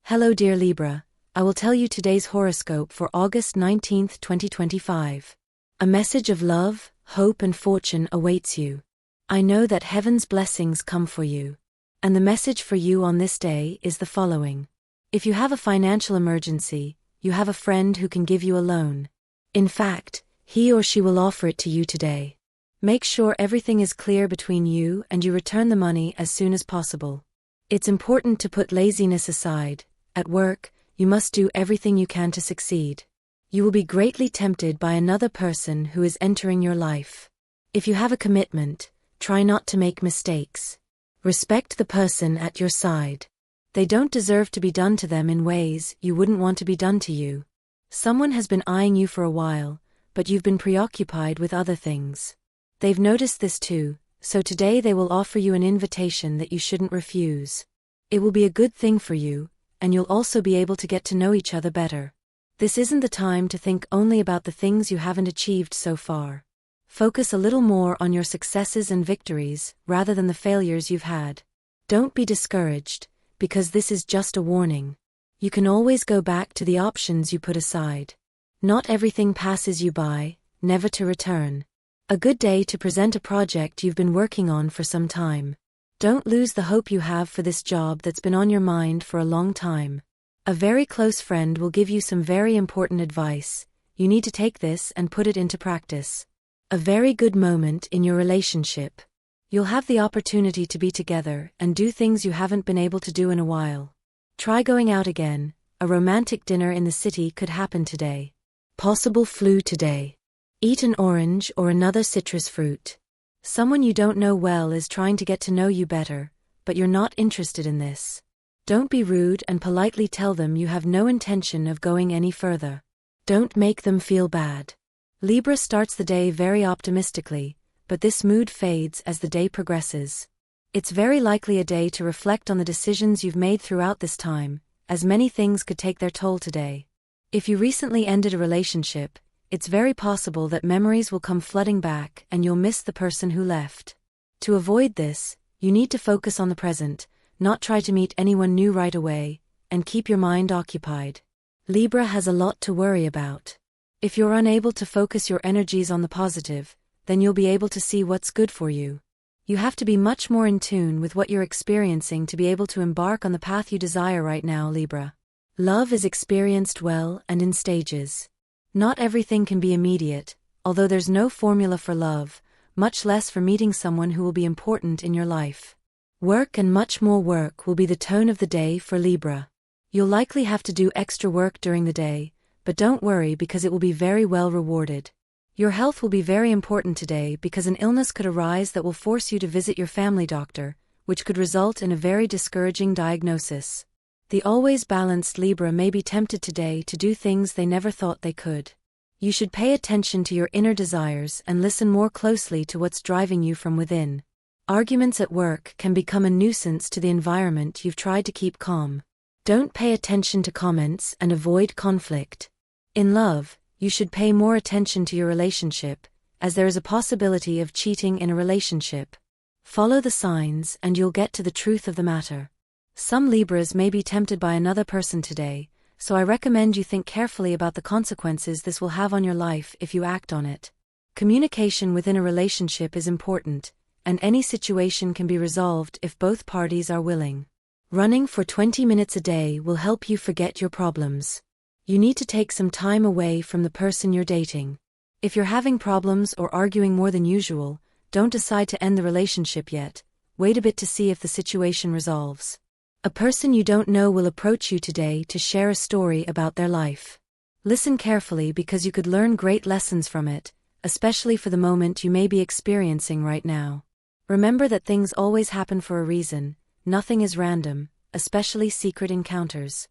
Hello dear Libra, I will tell you today's horoscope for August 19th, 2025. A message of love, hope and fortune awaits you. I know that heaven's blessings come for you. And the message for you on this day is the following. If you have a financial emergency, you have a friend who can give you a loan. In fact, he or she will offer it to you today. Make sure everything is clear between you and you return the money as soon as possible. It's important to put laziness aside. At work, you must do everything you can to succeed. You will be greatly tempted by another person who is entering your life. If you have a commitment, try not to make mistakes. Respect the person at your side. They don't deserve to be done to them in ways you wouldn't want to be done to you. Someone has been eyeing you for a while, but you've been preoccupied with other things. They've noticed this too, so today they will offer you an invitation that you shouldn't refuse. It will be a good thing for you, and you'll also be able to get to know each other better. This isn't the time to think only about the things you haven't achieved so far. Focus a little more on your successes and victories, rather than the failures you've had. Don't be discouraged, because this is just a warning. You can always go back to the options you put aside. Not everything passes you by, never to return. A good day to present a project you've been working on for some time. Don't lose the hope you have for this job that's been on your mind for a long time. A very close friend will give you some very important advice. You need to take this and put it into practice. A very good moment in your relationship. You'll have the opportunity to be together and do things you haven't been able to do in a while. Try going out again. A romantic dinner in the city could happen today. Possible flu today. Eat an orange or another citrus fruit. Someone you don't know well is trying to get to know you better, but you're not interested in this. Don't be rude and politely tell them you have no intention of going any further. Don't make them feel bad. Libra starts the day very optimistically, but this mood fades as the day progresses. It's very likely a day to reflect on the decisions you've made throughout this time, as many things could take their toll today. If you recently ended a relationship, it's very possible that memories will come flooding back and you'll miss the person who left. To avoid this, you need to focus on the present, not try to meet anyone new right away, and keep your mind occupied. Libra has a lot to worry about. If you're unable to focus your energies on the positive, then you'll be able to see what's good for you. You have to be much more in tune with what you're experiencing to be able to embark on the path you desire right now, Libra. Love is experienced well and in stages. Not everything can be immediate, although there's no formula for love, much less for meeting someone who will be important in your life. Work and much more work will be the tone of the day for Libra. You'll likely have to do extra work during the day, but don't worry because it will be very well rewarded. Your health will be very important today because an illness could arise that will force you to visit your family doctor, which could result in a very discouraging diagnosis. The always balanced Libra may be tempted today to do things they never thought they could. You should pay attention to your inner desires and listen more closely to what's driving you from within. Arguments at work can become a nuisance to the environment you've tried to keep calm. Don't pay attention to comments and avoid conflict. In love, you should pay more attention to your relationship, as there is a possibility of cheating in a relationship. Follow the signs and you'll get to the truth of the matter. Some Libras may be tempted by another person today, so I recommend you think carefully about the consequences this will have on your life if you act on it. Communication within a relationship is important, and any situation can be resolved if both parties are willing. Running for 20 minutes a day will help you forget your problems. You need to take some time away from the person you're dating. If you're having problems or arguing more than usual, don't decide to end the relationship yet. Wait a bit to see if the situation resolves. A person you don't know will approach you today to share a story about their life. Listen carefully because you could learn great lessons from it, especially for the moment you may be experiencing right now. Remember that things always happen for a reason, nothing is random, especially secret encounters.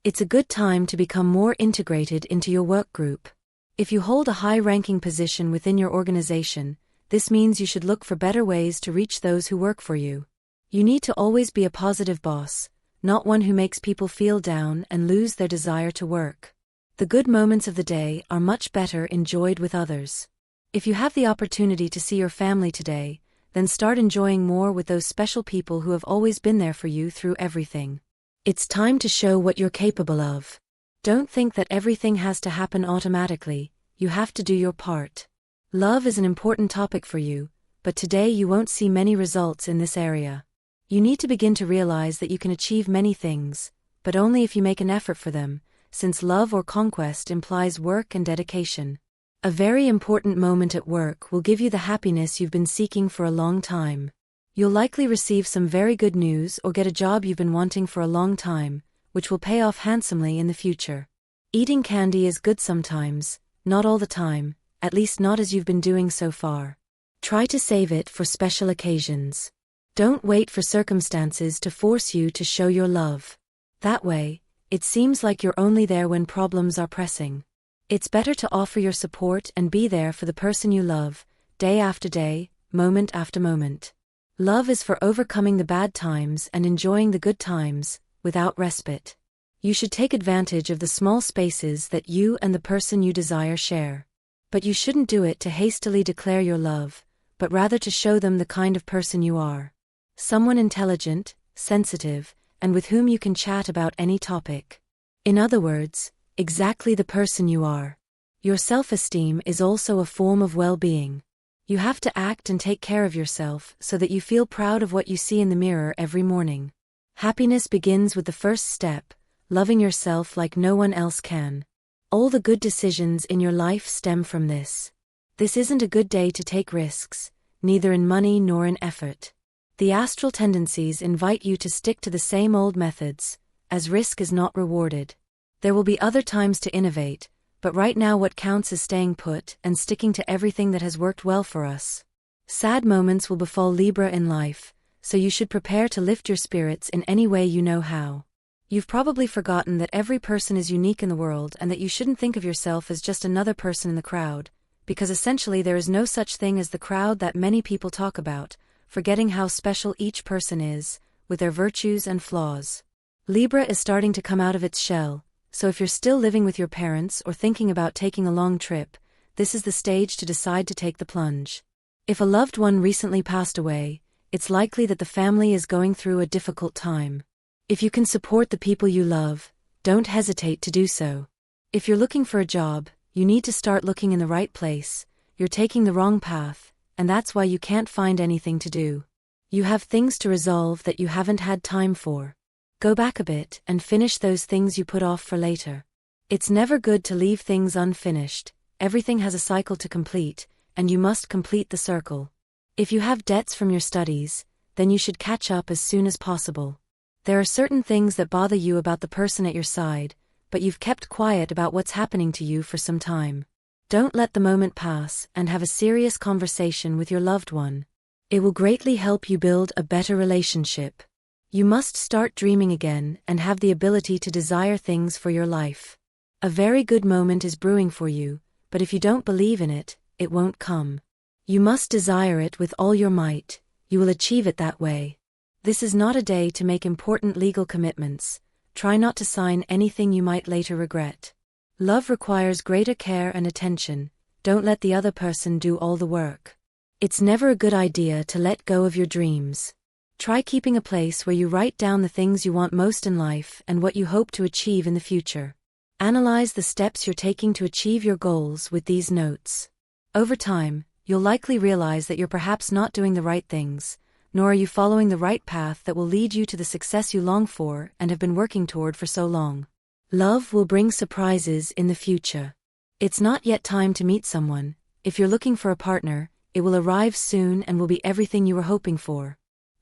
It's a good time to become more integrated into your work group. If you hold a high-ranking position within your organization, this means you should look for better ways to reach those who work for you. You need to always be a positive boss, not one who makes people feel down and lose their desire to work. The good moments of the day are much better enjoyed with others. If you have the opportunity to see your family today, then start enjoying more with those special people who have always been there for you through everything. It's time to show what you're capable of. Don't think that everything has to happen automatically, you have to do your part. Love is an important topic for you, but today you won't see many results in this area. You need to begin to realize that you can achieve many things, but only if you make an effort for them, since love or conquest implies work and dedication. A very important moment at work will give you the happiness you've been seeking for a long time. You'll likely receive some very good news or get a job you've been wanting for a long time, which will pay off handsomely in the future. Eating candy is good sometimes, not all the time, at least not as you've been doing so far. Try to save it for special occasions. Don't wait for circumstances to force you to show your love. That way, it seems like you're only there when problems are pressing. It's better to offer your support and be there for the person you love, day after day, moment after moment. Love is for overcoming the bad times and enjoying the good times, without respite. You should take advantage of the small spaces that you and the person you desire share. But you shouldn't do it to hastily declare your love, but rather to show them the kind of person you are. Someone intelligent, sensitive, and with whom you can chat about any topic. In other words, exactly the person you are. Your self-esteem is also a form of well-being. You have to act and take care of yourself so that you feel proud of what you see in the mirror every morning. Happiness begins with the first step, loving yourself like no one else can. All the good decisions in your life stem from this. This isn't a good day to take risks, neither in money nor in effort. The astral tendencies invite you to stick to the same old methods, as risk is not rewarded. There will be other times to innovate, but right now what counts is staying put and sticking to everything that has worked well for us. Sad moments will befall Libra in life, so you should prepare to lift your spirits in any way you know how. You've probably forgotten that every person is unique in the world and that you shouldn't think of yourself as just another person in the crowd, because essentially there is no such thing as the crowd that many people talk about, forgetting how special each person is, with their virtues and flaws. Libra is starting to come out of its shell, so if you're still living with your parents or thinking about taking a long trip, this is the stage to decide to take the plunge. If a loved one recently passed away, it's likely that the family is going through a difficult time. If you can support the people you love, don't hesitate to do so. If you're looking for a job, you need to start looking in the right place. You're taking the wrong path, and that's why you can't find anything to do. You have things to resolve that you haven't had time for. Go back a bit and finish those things you put off for later. It's never good to leave things unfinished. Everything has a cycle to complete, and you must complete the circle. If you have debts from your studies, then you should catch up as soon as possible. There are certain things that bother you about the person at your side, but you've kept quiet about what's happening to you for some time. Don't let the moment pass and have a serious conversation with your loved one. It will greatly help you build a better relationship. You must start dreaming again and have the ability to desire things for your life. A very good moment is brewing for you, but if you don't believe in it, it won't come. You must desire it with all your might. You will achieve it that way. This is not a day to make important legal commitments. Try not to sign anything you might later regret. Love requires greater care and attention. Don't let the other person do all the work. It's never a good idea to let go of your dreams. Try keeping a place where you write down the things you want most in life and what you hope to achieve in the future. Analyze the steps you're taking to achieve your goals with these notes. Over time, you'll likely realize that you're perhaps not doing the right things, nor are you following the right path that will lead you to the success you long for and have been working toward for so long. Love will bring surprises in the future. It's not yet time to meet someone. If you're looking for a partner, it will arrive soon and will be everything you were hoping for.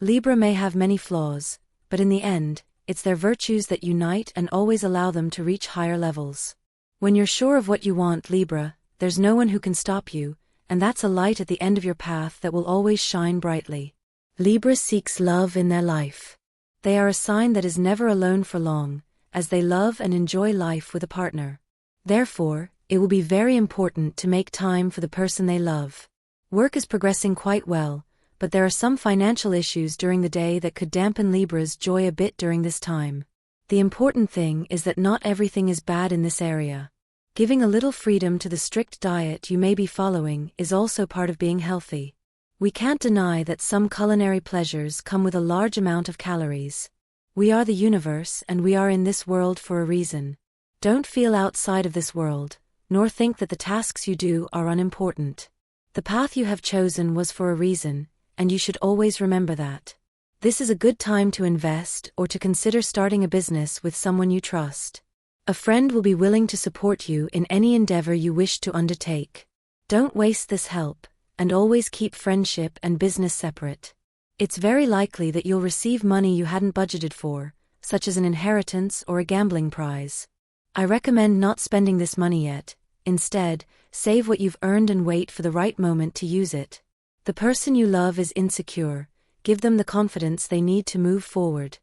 Libra may have many flaws, but in the end, it's their virtues that unite and always allow them to reach higher levels. When you're sure of what you want, Libra, there's no one who can stop you, and that's a light at the end of your path that will always shine brightly. Libra seeks love in their life. They are a sign that is never alone for long, as they love and enjoy life with a partner. Therefore, it will be very important to make time for the person they love. Work is progressing quite well, but there are some financial issues during the day that could dampen Libra's joy a bit during this time. The important thing is that not everything is bad in this area. Giving a little freedom to the strict diet you may be following is also part of being healthy. We can't deny that some culinary pleasures come with a large amount of calories. We are the universe and we are in this world for a reason. Don't feel outside of this world, nor think that the tasks you do are unimportant. The path you have chosen was for a reason, and you should always remember that. This is a good time to invest or to consider starting a business with someone you trust. A friend will be willing to support you in any endeavor you wish to undertake. Don't waste this help, and always keep friendship and business separate. It's very likely that you'll receive money you hadn't budgeted for, such as an inheritance or a gambling prize. I recommend not spending this money yet. Instead, save what you've earned and wait for the right moment to use it. The person you love is insecure. Give them the confidence they need to move forward.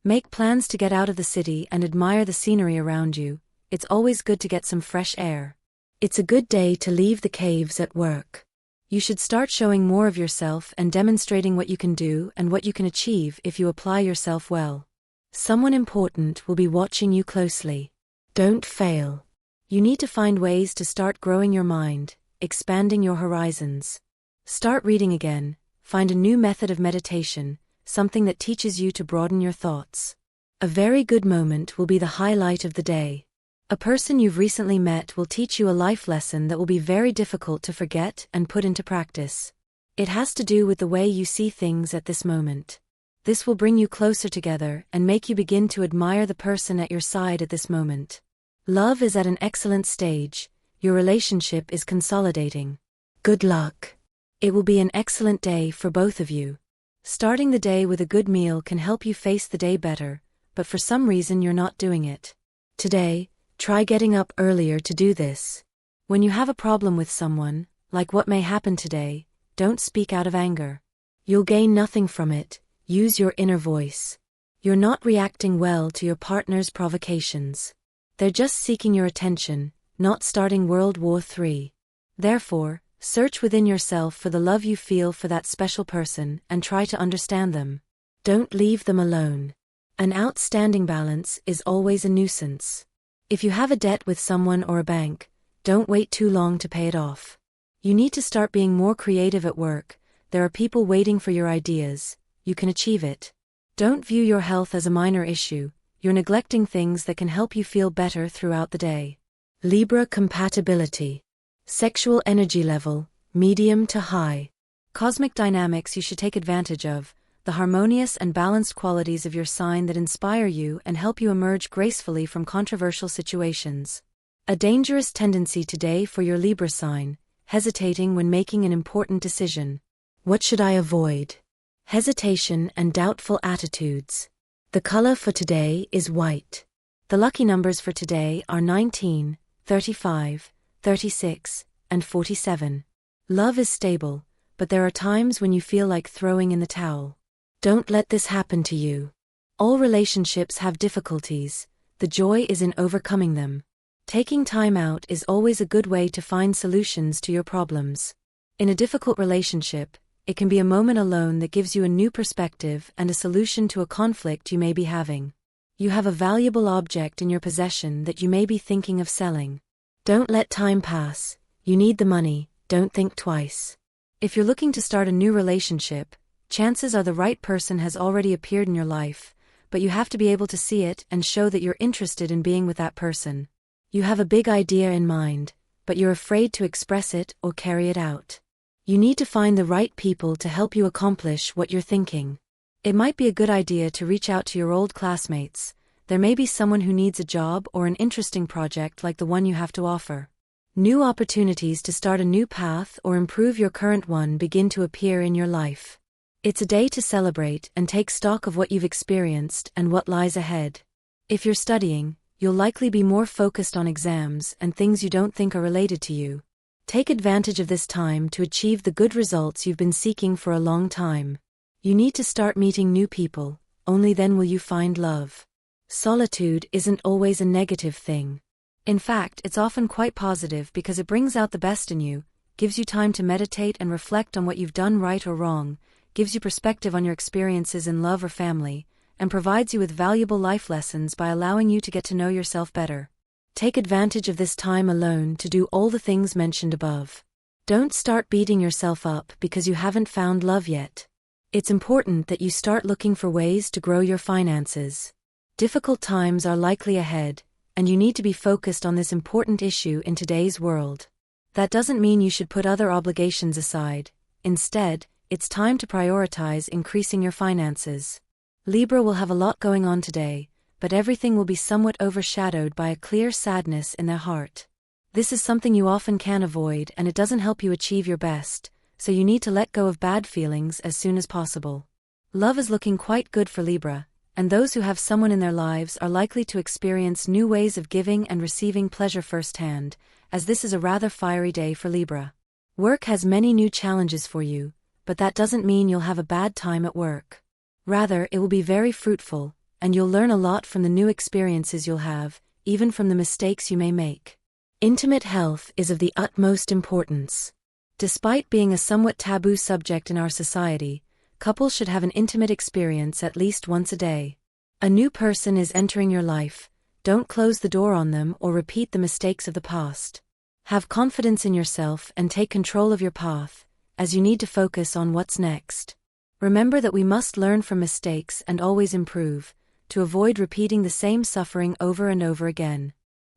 Make plans to get out of the city and admire the scenery around you. It's always good to get some fresh air. It's a good day to leave the caves at work. You should start showing more of yourself and demonstrating what you can do and what you can achieve if you apply yourself well. Someone important will be watching you closely. Don't fail. You need to find ways to start growing your mind, expanding your horizons. Start reading again. Find a new method of meditation, something that teaches you to broaden your thoughts. A very good moment will be the highlight of the day. A person you've recently met will teach you a life lesson that will be very difficult to forget and put into practice. It has to do with the way you see things at this moment. This will bring you closer together and make you begin to admire the person at your side at this moment. Love is at an excellent stage. Your relationship is consolidating. Good luck. It will be an excellent day for both of you. Starting the day with a good meal can help you face the day better, but for some reason you're not doing it. Today, try getting up earlier to do this. When you have a problem with someone, like what may happen today, don't speak out of anger. You'll gain nothing from it. Use your inner voice. You're not reacting well to your partner's provocations. They're just seeking your attention, not starting World War III. Therefore, search within yourself for the love you feel for that special person and try to understand them. Don't leave them alone. An outstanding balance is always a nuisance. If you have a debt with someone or a bank, don't wait too long to pay it off. You need to start being more creative at work. There are people waiting for your ideas. You can achieve it. Don't view your health as a minor issue. You're neglecting things that can help you feel better throughout the day. Libra compatibility. Sexual energy level, medium to high. Cosmic dynamics you should take advantage of, the harmonious and balanced qualities of your sign that inspire you and help you emerge gracefully from controversial situations. A dangerous tendency today for your Libra sign, hesitating when making an important decision. What should I avoid? Hesitation and doubtful attitudes. The color for today is white. The lucky numbers for today are 19, 35, 36, and 47. Love is stable, but there are times when you feel like throwing in the towel. Don't let this happen to you. All relationships have difficulties. The joy is in overcoming them. Taking time out is always a good way to find solutions to your problems. In a difficult relationship, it can be a moment alone that gives you a new perspective and a solution to a conflict you may be having. You have a valuable object in your possession that you may be thinking of selling. Don't let time pass. You need the money, don't think twice. If you're looking to start a new relationship, chances are the right person has already appeared in your life, but you have to be able to see it and show that you're interested in being with that person. You have a big idea in mind, but you're afraid to express it or carry it out. You need to find the right people to help you accomplish what you're thinking. It might be a good idea to reach out to your old classmates. There may be someone who needs a job or an interesting project like the one you have to offer. New opportunities to start a new path or improve your current one begin to appear in your life. It's a day to celebrate and take stock of what you've experienced and what lies ahead. If you're studying, you'll likely be more focused on exams and things you don't think are related to you. Take advantage of this time to achieve the good results you've been seeking for a long time. You need to start meeting new people, only then will you find love. Solitude isn't always a negative thing. In fact, it's often quite positive because it brings out the best in you, gives you time to meditate and reflect on what you've done right or wrong, gives you perspective on your experiences in love or family, and provides you with valuable life lessons by allowing you to get to know yourself better. Take advantage of this time alone to do all the things mentioned above. Don't start beating yourself up because you haven't found love yet. It's important that you start looking for ways to grow your finances. Difficult times are likely ahead, and you need to be focused on this important issue in today's world. That doesn't mean you should put other obligations aside. Instead, it's time to prioritize increasing your finances. Libra will have a lot going on today, but everything will be somewhat overshadowed by a clear sadness in their heart. This is something you often can't avoid, and it doesn't help you achieve your best, so you need to let go of bad feelings as soon as possible. Love is looking quite good for Libra, and those who have someone in their lives are likely to experience new ways of giving and receiving pleasure firsthand, as this is a rather fiery day for Libra. Work has many new challenges for you, but that doesn't mean you'll have a bad time at work. Rather, it will be very fruitful, and you'll learn a lot from the new experiences you'll have, even from the mistakes you may make. Intimate health is of the utmost importance. Despite being a somewhat taboo subject in our society, couples should have an intimate experience at least once a day. A new person is entering your life. Don't close the door on them or repeat the mistakes of the past. Have confidence in yourself and take control of your path, as you need to focus on what's next. Remember that we must learn from mistakes and always improve, to avoid repeating the same suffering over and over again.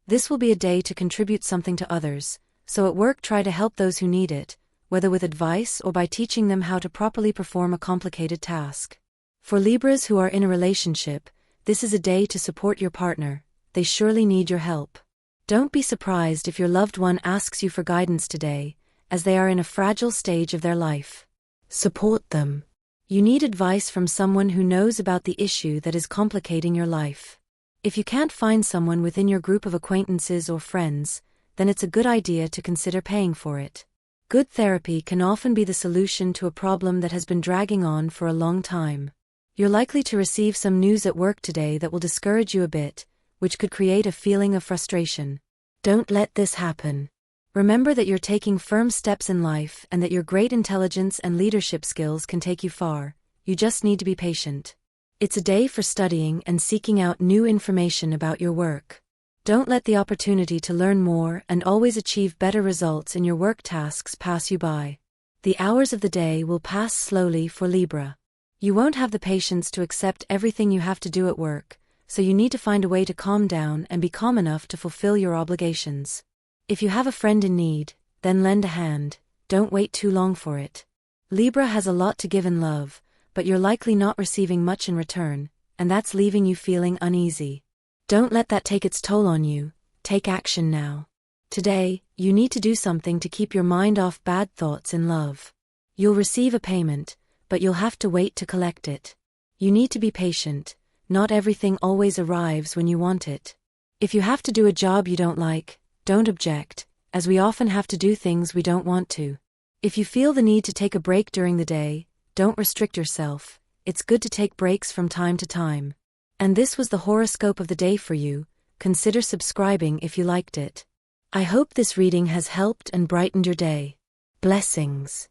This will be a day to contribute something to others, so at work try to help those who need it, whether with advice or by teaching them how to properly perform a complicated task. For Libras who are in a relationship, this is a day to support your partner. They surely need your help. Don't be surprised if your loved one asks you for guidance today, as they are in a fragile stage of their life. Support them. You need advice from someone who knows about the issue that is complicating your life. If you can't find someone within your group of acquaintances or friends, then it's a good idea to consider paying for it. Good therapy can often be the solution to a problem that has been dragging on for a long time. You're likely to receive some news at work today that will discourage you a bit, which could create a feeling of frustration. Don't let this happen. Remember that you're taking firm steps in life and that your great intelligence and leadership skills can take you far. You just need to be patient. It's a day for studying and seeking out new information about your work. Don't let the opportunity to learn more and always achieve better results in your work tasks pass you by. The hours of the day will pass slowly for Libra. You won't have the patience to accept everything you have to do at work, so you need to find a way to calm down and be calm enough to fulfill your obligations. If you have a friend in need, then lend a hand. Don't wait too long for it. Libra has a lot to give in love, but you're likely not receiving much in return, and that's leaving you feeling uneasy. Don't let that take its toll on you. Take action now. Today, you need to do something to keep your mind off bad thoughts in love. You'll receive a payment, but you'll have to wait to collect it. You need to be patient. Not everything always arrives when you want it. If you have to do a job you don't like, don't object, as we often have to do things we don't want to. If you feel the need to take a break during the day, don't restrict yourself. It's good to take breaks from time to time. And this was the horoscope of the day for you. Consider subscribing if you liked it. I hope this reading has helped and brightened your day. Blessings.